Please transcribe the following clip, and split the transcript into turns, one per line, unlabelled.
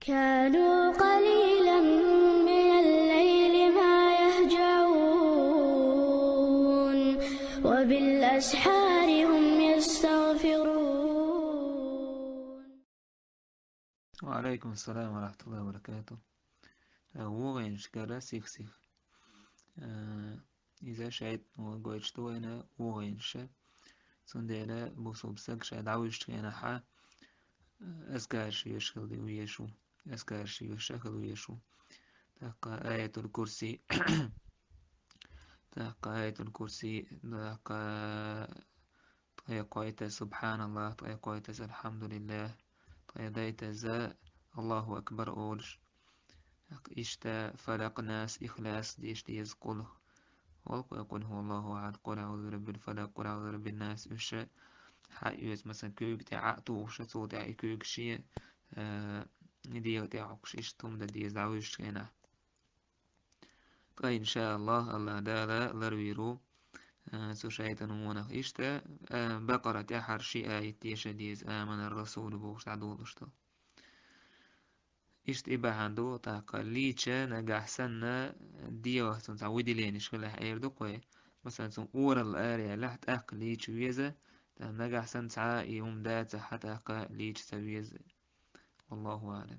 كانوا قليلا من الليل ما يهجعون وبالأسحار هم يستغفرون.
وعليكم السلام ورحمة الله وبركاته. وغينش كلا سيخ سيخ. إذا شايت وغويتشتو أنا وغينش سندلا بوصوب سك شايد عويشت أنا حا أسكارش يشغل ويشو أسكارش يشغل ويشو تلقى آية الكرسي تلقى آية الكرسي تلقى قويت سبحان الله قويت الحمد لله دايت ذا الله أكبر أولش إشتا فلق ناس إخلاص ديش ديز قل يقول هو الله أحد قل أعوذ برب الفلق قل أعوذ برب الناس إيش حيوز مثلا كوك تاع توش صوت تاع كوك شيء ندير تاع إيش توم دا ديز دعوش هنا. طيب إن شاء الله الله دالا لرويرو سو شيطان ونخ إشتا بقرة تحر شيء آية تيش ديز آمن الرسول بوش عدول اشتو إشت إبا عندو تاقا ليتشا نجح سنة ديوه تنسعودي لينش خلاح أيردو قوي مثلا سن أورا الآريا لحت أق ليتش ويزا نجح سنة يوم داتا حتى أق ليتش سويزا والله أعلم.